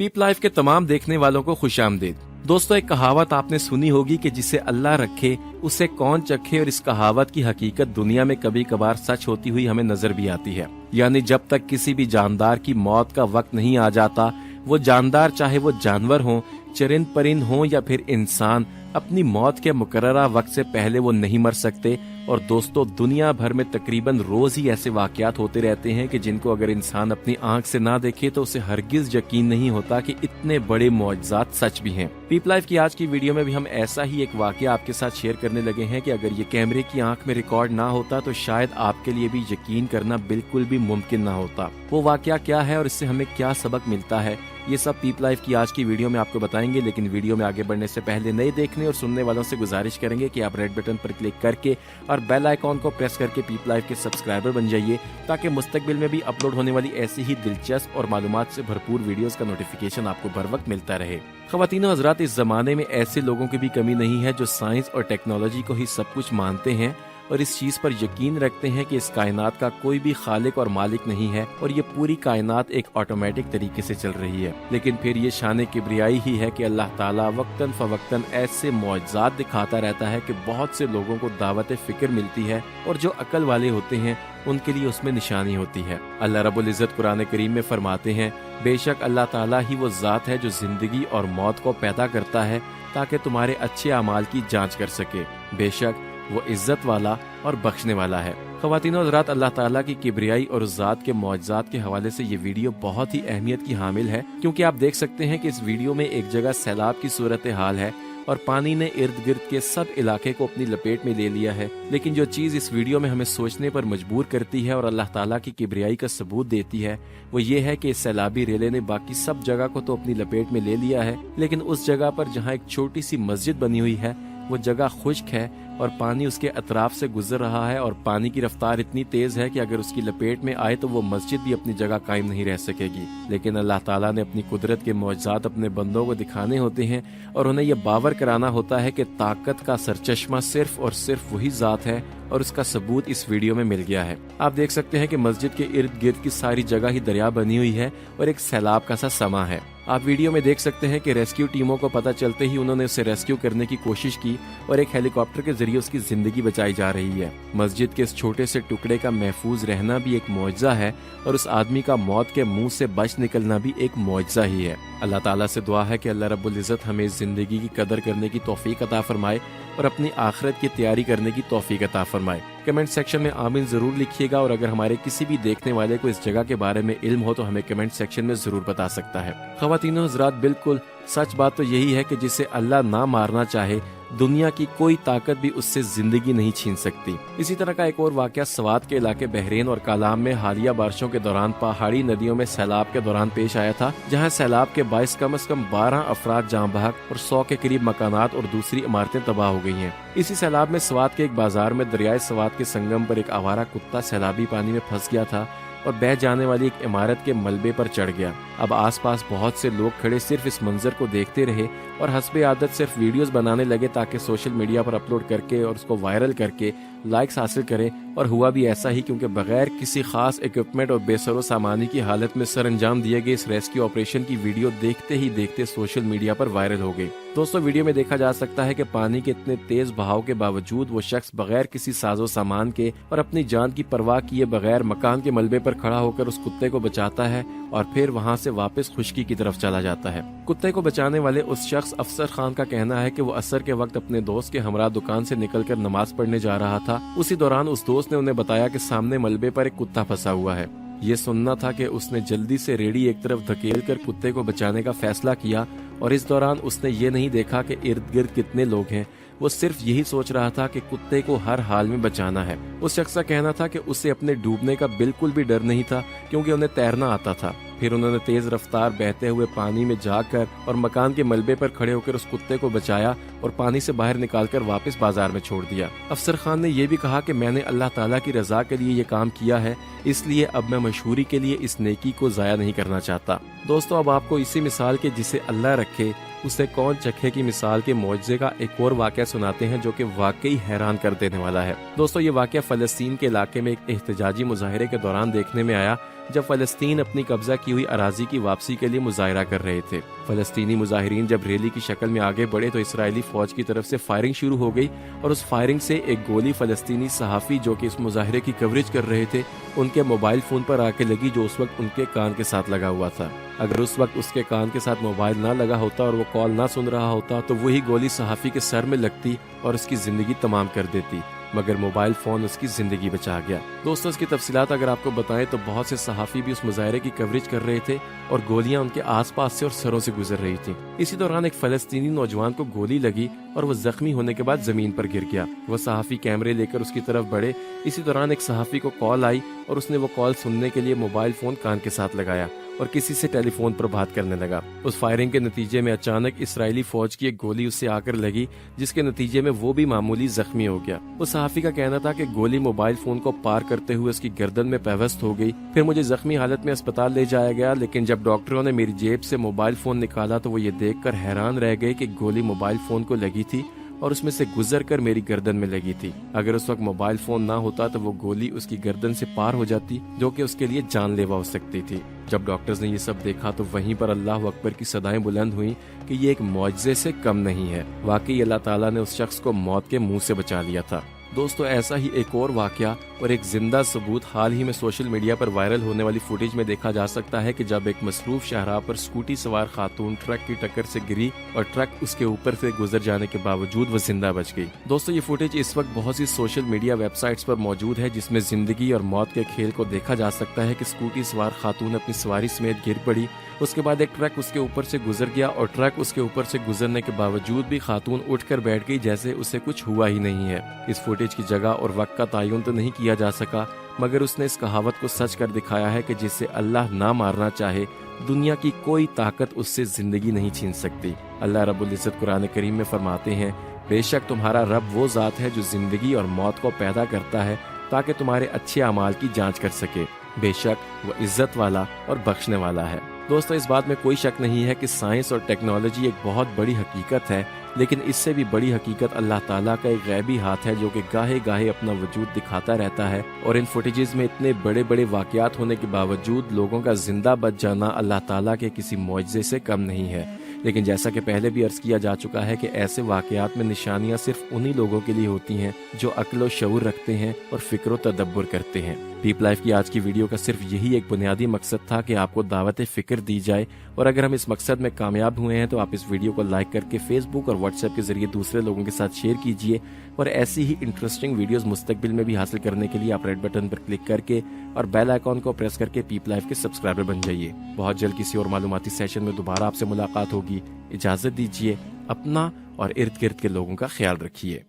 पीप life के तमाम देखने वालों को खुशामदीद। दोस्तों, एक कहावत आपने सुनी होगी कि जिसे अल्लाह रखे उसे कौन चखे, और इस कहावत की हकीकत दुनिया में कभी कभार सच होती हुई हमें नजर भी आती है। यानी जब तक किसी भी जानदार की मौत का वक्त नहीं आ जाता, वो जानदार चाहे वो जानवर हो, चरिंद परिंद हो या फिर इंसान, अपनी मौत के मुकर्ररा वक्त से पहले वो नहीं मर सकते। और दोस्तों, दुनिया भर में तकरीबन रोज ही ऐसे वाकयात होते रहते हैं कि जिनको अगर इंसान अपनी आंख से ना देखे तो उसे हरगिज यकीन नहीं होता कि इतने बड़े मौजज़ात सच भी हैं। पीप लाइफ की आज की वीडियो में भी हम ऐसा ही एक वाकया आपके साथ शेयर करने लगे हैं कि अगर ये कैमरे की आंख में रिकॉर्ड ना होता तो शायद आपके लिए भी यकीन करना बिल्कुल भी मुमकिन ना होता। वो वाकया क्या है और इससे हमें क्या सबक मिलता है, ये सब पीप लाइफ की आज की वीडियो में आपको बताएंगे। लेकिन वीडियो में आगे बढ़ने से पहले नए देखने और सुनने वालों से गुजारिश करेंगे कि आप रेड बटन पर क्लिक करके और बेल आइकॉन को प्रेस करके पीप लाइफ के सब्सक्राइबर बन जाइए, ताकि मुस्तकबिल में भी अपलोड होने वाली ऐसी ही दिलचस्प और मालूमात से भरपूर वीडियोस का नोटिफिकेशन आपको बर वक्त मिलता रहे। ख्वातीनो हजरात, इस जमाने में ऐसे लोगों की भी कमी नहीं है जो साइंस और टेक्नोलॉजी को ही सब कुछ मानते हैं और इस चीज पर यकीन रखते हैं कि इस कायनात का कोई भी खालिक और मालिक नहीं है और ये पूरी कायनात एक ऑटोमेटिक तरीके से चल रही है। लेकिन फिर ये शान किब्रियाई ही है कि अल्लाह ताला वक्तन फवक्तन ऐसे मौजज़ात दिखाता रहता है कि बहुत से लोगों को दावत फिक्र मिलती है और जो अकल वाले होते हैं उनके लिए उसमें निशानी होती है। अल्लाह रब्बुल इज़्ज़त कुरान करीम में फरमाते हैं, बेशक अल्लाह ताला ही वो ज़ात है जो जिंदगी और मौत को पैदा करता है ताकि तुम्हारे अच्छे अमाल की जाँच कर सके। बेशक वो इज्जत वाला और बख्शने वाला है। ख्वातीनो हज़रात, अल्लाह ताला की किब्रियाई और ज़ात के मौजज़ात के हवाले से ये वीडियो बहुत ही अहमियत की हामिल है, क्योंकि आप देख सकते हैं कि इस वीडियो में एक जगह सैलाब की सूरत हाल है और पानी ने इर्द गिर्द के सब इलाके को अपनी लपेट में ले लिया है। लेकिन जो चीज़ इस वीडियो में हमें सोचने पर मजबूर करती है और अल्लाह ताला की किब्रियाई का सबूत देती है, वो ये है कि इस सैलाबी रेले ने बाकी सब जगह को तो अपनी लपेट में ले लिया है, लेकिन उस जगह पर जहाँ एक छोटी सी मस्जिद बनी हुई है वो जगह खुश्क है और पानी उसके अतराफ से गुजर रहा है और पानी की रफ्तार इतनी तेज है कि अगर उसकी लपेट में आए तो वो मस्जिद भी अपनी जगह कायम नहीं रह सकेगी। लेकिन अल्लाह ताला ने अपनी कुदरत के मौजज़ात अपने बंदों को दिखाने होते हैं और उन्हें यह बावर कराना होता है कि ताकत का सरचश्मा सिर्फ और सिर्फ वही ज़ात है, और उसका सबूत इस वीडियो में मिल गया है। आप देख सकते हैं कि मस्जिद के इर्द गिर्द की सारी जगह ही दरिया बनी हुई है और एक सैलाब का सा समा है। आप वीडियो में देख सकते हैं कि रेस्क्यू टीमों को पता चलते ही उन्होंने उसे रेस्क्यू करने की कोशिश की और एक हेलीकॉप्टर के जरिए उसकी जिंदगी बचाई जा रही है। मस्जिद के इस छोटे से टुकड़े का महफूज रहना भी एक मौजज़ा है और उस आदमी का मौत के मुंह से बच निकलना भी एक मौजज़ा ही है। अल्लाह ताला से दुआ है कि अल्लाह रब्बुल इज़्ज़त हमें इस जिंदगी की कदर करने की तौफीक अता फरमाए और अपनी आखिरत की तैयारी करने की तौफीक अता फरमाए। कमेंट सेक्शन में आमीन जरूर लिखिएगा और अगर हमारे किसी भी देखने वाले को इस जगह के बारे में इल्म हो तो हमें कमेंट सेक्शन में जरूर बता सकता है। ख्वातीनो हज़रात, बिल्कुल सच बात तो यही है कि जिसे अल्लाह ना मारना चाहे, दुनिया की कोई ताकत भी उससे जिंदगी नहीं छीन सकती। इसी तरह का एक और वाकया सवात के इलाके बहरीन और कालाम में हालिया बारिशों के दौरान पहाड़ी नदियों में सैलाब के दौरान पेश आया था, जहां सैलाब के बाइस कम से कम 12 अफराद जाँ बहक और 100 के करीब मकानात और दूसरी इमारतें तबाह हो गई हैं। इसी सैलाब में सवात के एक बाजार में दरियाए सवात के संगम पर एक आवारा कुत्ता सैलाबी पानी में फंस गया था और बह जाने वाली एक इमारत के मलबे पर चढ़ गया। अब आसपास बहुत से लोग खड़े सिर्फ इस मंजर को देखते रहे और हस्बे आदत सिर्फ वीडियोस बनाने लगे ताकि सोशल मीडिया पर अपलोड करके और उसको वायरल करके लाइक्स हासिल करें। और हुआ भी ऐसा ही, क्योंकि बगैर किसी खास इक्विपमेंट और बेसरो सामानी की हालत में सर अंजाम दिए गए इस रेस्क्यू ऑपरेशन की वीडियो देखते ही देखते सोशल मीडिया पर वायरल हो गई। दोस्तों, वीडियो में देखा जा सकता है कि पानी के इतने तेज बहाव के बावजूद वो शख्स बगैर किसी साजो सामान के और अपनी जान की परवाह किए बगैर मकान के मलबे पर खड़ा होकर उस कुत्ते को बचाता है और फिर वहाँ से वापस खुशकी की तरफ चला जाता है। कुत्ते को बचाने वाले उस शख्स अफसर खान का कहना है कि वो असर के वक्त अपने दोस्त के हमरा दुकान से निकलकर नमाज पढ़ने जा रहा था। उसी दौरान उस दोस्त ने उन्हें बताया कि सामने मलबे पर एक कुत्ता फंसा हुआ है। ये सुनना था कि उसने जल्दी से रेडी एक तरफ धकेल कर कुत्ते को बचाने का फैसला किया और इस दौरान उसने ये नहीं देखा कि इर्द गिर्द कितने लोग हैं, वो सिर्फ यही सोच रहा था कि कुत्ते को हर हाल में बचाना है। उस शख्स का कहना था कि उसे अपने डूबने का बिल्कुल भी डर नहीं था, क्योंकि उन्हें तैरना आता था। फिर उन्होंने तेज रफ्तार बहते हुए पानी में जाकर और मकान के मलबे पर खड़े होकर उस कुत्ते को बचाया और पानी से बाहर निकालकर वापस बाजार में छोड़ दिया। अफसर खान ने यह भी कहा कि मैंने अल्लाह ताला की रजा के लिए ये काम किया है, इसलिए अब मैं मशहूरी के लिए इस नेकी को जाया नहीं करना चाहता। दोस्तों, अब आपको इसी मिसाल के जिसे अल्लाह रखे उसे कौन चखे की मिसाल के मौजज़े का एक और वाक़या सुनाते हैं जो कि वाकई हैरान कर देने वाला है। दोस्तों, ये वाक़या फ़लस्तीन के इलाके में एक एहतजाजी मुजाहरे के दौरान देखने में आया जब फ़लस्तीन अपनी कब्जा की हुई अराजी की वापसी के लिए मुजाहरा कर रहे थे। फ़लस्तीनी मुजाहिरीन जब रैली की शक्ल में आगे बढ़े तो इसराइली फ़ौज की तरफ से फायरिंग शुरू हो गई और उस फायरिंग से एक गोली फ़लस्तीनी सहाफ़ी जो कि इस मुजाहरे की कवरेज कर रहे थे उनके मोबाइल फ़ोन पर आके लगी, जो उस वक्त उनके कान के साथ लगा हुआ था। अगर उस वक्त उसके कान के साथ मोबाइल ना लगा होता और वो कॉल ना सुन रहा होता तो वही गोली सहाफ़ी के सर में लगती और उसकी ज़िंदगी तमाम कर देती, मगर मोबाइल फ़ोन उसकी ज़िंदगी बचा गया। दोस्तों, इसकी तफसीलात अगर आपको बताएं तो बहुत से सहाफ़ी भी उस मुजाहरे की कवरेज कर रहे थे और गोलियां उनके आसपास से और सरों से गुजर रही थी। इसी दौरान एक फ़लस्तीनी नौजवान को गोली लगी और वो जख्मी होने के बाद ज़मीन पर गिर गया। वह सहाफ़ी कैमरे लेकर उसकी तरफ बढ़े। इसी दौरान एक सहाफ़ी को कॉल आई और उसने वो कॉल सुनने के लिए मोबाइल फ़ोन कान के साथ लगाया और किसी से टेलीफोन पर बात करने लगा। उस फायरिंग के नतीजे में अचानक इसराइली फौज की एक गोली उससे आकर लगी, जिसके नतीजे में वो भी मामूली जख्मी हो गया। उस सहाफ़ी का कहना था कि गोली मोबाइल फोन को पार करते हुए उसकी गर्दन में पेवस्त हो गई। फिर मुझे जख्मी हालत में अस्पताल ले जाया गया, लेकिन जब डॉक्टरों ने मेरी जेब से मोबाइल फोन निकाला तो वो ये देखकर हैरान रह गए कि गोली मोबाइल फोन को लगी थी और उसमें से गुजर कर मेरी गर्दन में लगी थी। अगर उस वक्त मोबाइल फोन ना होता तो वो गोली उसकी गर्दन से पार हो जाती, जो कि उसके लिए जानलेवा हो सकती थी। जब डॉक्टर्स ने ये सब देखा तो वहीं पर अल्लाह अकबर की सदाएं बुलंद हुई कि ये एक मौजज़े से कम नहीं है। वाकई अल्लाह ताला ने उस शख्स को मौत के मुंह से बचा लिया था। दोस्तों, ऐसा ही एक और वाकया और एक जिंदा सबूत हाल ही में सोशल मीडिया पर वायरल होने वाली फुटेज में देखा जा सकता है कि जब एक मसरूफ शाहराह पर स्कूटी सवार खातून ट्रक की टक्कर से गिरी और ट्रक उसके ऊपर से गुजर जाने के बावजूद वो जिंदा बच गई। दोस्तों, ये फुटेज इस वक्त बहुत सी सोशल मीडिया वेबसाइट्स पर मौजूद है, जिसमें जिंदगी और मौत के खेल को देखा जा सकता है कि स्कूटी सवार खातून अपनी सवारी समेत गिर पड़ी, उसके बाद एक ट्रक उसके ऊपर से गुजर गया और ट्रक उसके ऊपर से गुजरने के बावजूद भी खातून उठकर बैठ गई जैसे उसे कुछ हुआ ही नहीं है। इस फुटेज की जगह और वक्त का तयन तो नहीं किया जा सका, मगर उसने इस कहावत को सच कर दिखाया है कि जिसे अल्लाह ना मारना चाहे, दुनिया की कोई ताकत उससे जिंदगी नहीं छीन सकती। अल्लाह रब्बुल इज्जत कुरान करीम में फरमाते हैं, बेशक तुम्हारा रब वो ज़ात है जो जिंदगी और मौत को पैदा करता है ताकि तुम्हारे अच्छे अमाल की जांच कर सके। बेशक वो इज्जत वाला और बख्शने वाला है। दोस्तों, इस बात में कोई शक नहीं है कि साइंस और टेक्नोलॉजी एक बहुत बड़ी हकीकत है, लेकिन इससे भी बड़ी हकीकत अल्लाह ताला का एक गैबी हाथ है जो कि गाहे गाहे अपना वजूद दिखाता रहता है। और इन फुटेजेस में इतने बड़े बड़े वाकयात होने के बावजूद लोगों का जिंदा बच जाना अल्लाह ताला के किसी मौजज़े से कम नहीं है। लेकिन जैसा कि पहले भी अर्ज किया जा चुका है कि ऐसे वाकयात में निशानियां सिर्फ उन्हीं लोगों के लिए होती हैं जो अक्ल व शऊर रखते हैं और फिक्र व तदब्बुर करते हैं। पीप लाइफ की आज की वीडियो का सिर्फ यही एक बुनियादी मकसद था कि आपको दावत फिक्र दी जाए, और अगर हम इस मकसद में कामयाब हुए हैं तो आप इस वीडियो को लाइक करके फेसबुक और व्हाट्सएप के जरिए दूसरे लोगों के साथ शेयर कीजिए। और ऐसी ही इंटरेस्टिंग वीडियोस मुस्तकबिल में भी हासिल करने के लिए आप रेड बटन पर क्लिक करके और बेल आइकॉन को प्रेस करके पीप लाइफ के सब्सक्राइबर बन जाइए। बहुत जल्द किसी और मालूमाती सेशन में दोबारा आपसे मुलाकात होगी। इजाजत दीजिए, अपना और इर्द गिर्द के लोगों का ख्याल रखिए।